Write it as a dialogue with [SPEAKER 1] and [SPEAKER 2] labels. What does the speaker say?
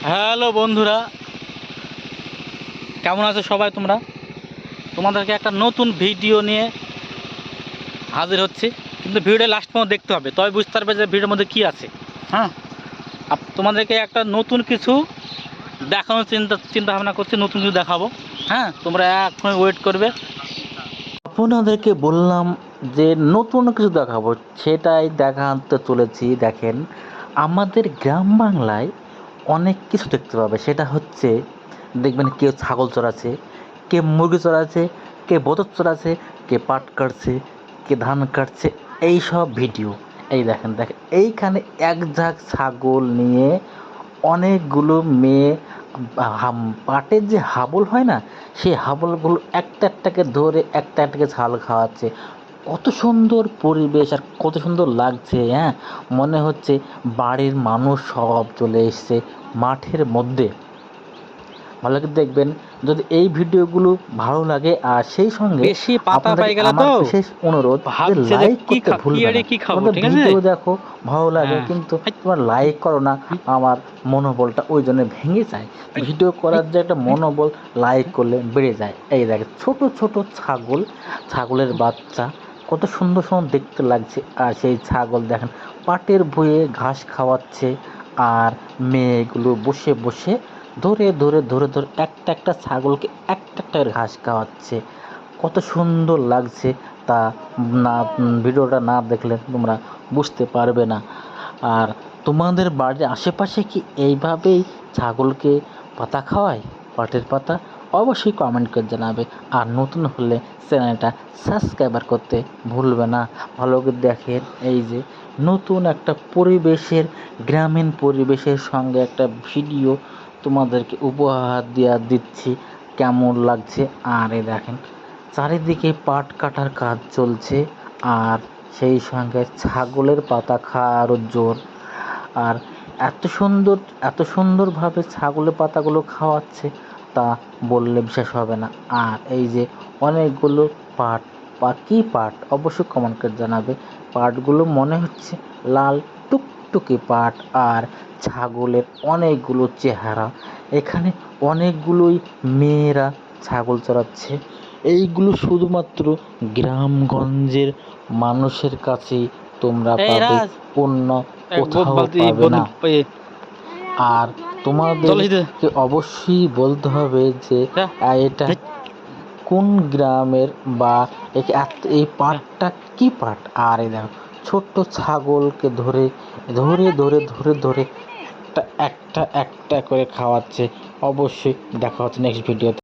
[SPEAKER 1] Hello বন্ধুরা, কেমন আছো সবাই? তোমাদেরকে একটা নতুন ভিডিও নিয়ে হাজির হচ্ছি। কিন্তু ভিডিও লাস্ট পর্যন্ত দেখতে হবে, তবে বুঝতে পারবে যে ভিডিওর মধ্যে কী আছে। হ্যাঁ, তোমাদেরকে একটা নতুন কিছু দেখানোর চিন্তা ভাবনা করছি, নতুন কিছু দেখাবো। হ্যাঁ, তোমরা এখন ওয়েট করবে। আপনাদেরকে বললাম যে নতুন কিছু দেখাবো, সেটাই দেখাতে চলেছি। দেখেন, আমাদের গ্রাম বাংলায় অনেক কিছু দেখতে পাবে। সেটা হচ্ছে, দেখবেন কেউ ছাগল চড়াচ্ছে, কে মুরগি চড়াচ্ছে, কে বতক চড়াচ্ছে, কে পাট কাটছে, কে ধান কাটছে, এই সব ভিডিও। এই দেখেন এইখানে এক ঝাঁক ছাগল নিয়ে অনেকগুলো মেয়ে পাটের যে হাবল হয় না, সেই হাবলগুলো একটা একটাকে ধরে একটা একটাকে ঝাল খাওয়াচ্ছে। কত সুন্দর পরিবেশ আর কত সুন্দর লাগছে। হ্যাঁ, মনে হচ্ছে বাড়ির মানুষ সব চলে এসছে মাঠের মধ্যে। ভালো করে দেখবেন যদি এই ভিডিওগুলো ভালো লাগে। আর সেই সঙ্গে
[SPEAKER 2] বেশি পাতা
[SPEAKER 1] আপনাদের
[SPEAKER 2] পাই গেল
[SPEAKER 1] আমার
[SPEAKER 2] তো
[SPEAKER 1] বিশেষ অনুরোধ যে
[SPEAKER 2] ভাবছে যে
[SPEAKER 1] লাইক করতে ভুলবে না।
[SPEAKER 2] কি খাবো,
[SPEAKER 1] তোমাদের
[SPEAKER 2] ঠিক আছে।
[SPEAKER 1] ভিডিও দেখো ভালো লাগে,
[SPEAKER 2] হ্যাঁ,
[SPEAKER 1] কিন্তু তোমার লাইক করো না। আমার মনোবলটা ওই জন্য ভেঙে যায়। ভিডিও করার যে একটা মনোবল লাইক করলে বেড়ে যায়। এই দেখে ছোট ছোট ছাগলের বাচ্চা কত সুন্দর সুন্দর দেখতে লাগছে। আর সেই ছাগল দেখেন পাটের ভুঁইয়ে ঘাস খাওয়াচ্ছে। আর মেয়েগুলো বসে বসে ধরে ধরে ধরে ধরে একটা একটা ছাগলকে একটা একটা করে ঘাস খাওয়াচ্ছে। কত সুন্দর লাগছে তা না, ভিডিওটা না দেখলে তোমরা বুঝতে পারবে না। আর তোমাদের বাড়ির আশেপাশে কি এইভাবেই ছাগলকে পাতা খাওয়ায়, পাটের পাতা? অবশ্যই কমেন্ট করে জানাবে। আর নতুন হলে চ্যানেলটা সাবস্ক্রাইবার করতে ভুলবে না। ভালো করে দেখেন, এই যে নতুন একটা পরিবেশের, গ্রামীণ পরিবেশের সঙ্গে একটা ভিডিও তোমাদেরকে উপহার দিচ্ছি। কেমন লাগছে? আর এই দেখেন চারিদিকে পাট কাটার কাজ চলছে। আর সেই সঙ্গে ছাগলের পাতা খাওয়ারও জোর। আর এত সুন্দরভাবে ছাগলের পাতাগুলো খাওয়াচ্ছে, তা বললে বিশ্বাস হবে না। আর এই যে অনেকগুলো পাট, কী পাট অবশ্যই কমেন্ট করে জানাবে। পাটগুলো মনে হচ্ছে লাল টুকটুকে পাট। আর ছাগলের অনেকগুলো চেহারা। এখানে অনেকগুলোই মেয়েরা ছাগল চড়াচ্ছে। এইগুলো শুধুমাত্র গ্রামগঞ্জের মানুষের কাছেই তোমরা পাবে, অন্য কোথাও পাবে না। আর তোমাদেরকে অবশ্যই বলতে হবে যে এটা কোন গ্রামের বা এই পাটটা কী পাট। আর এই দেখো ছোট্ট ছাগলকে ধরে ধরে ধরে ধরে ধরে একটা একটা একটা করে খাওয়াচ্ছে। অবশ্যই দেখা হচ্ছে নেক্সট ভিডিওতে।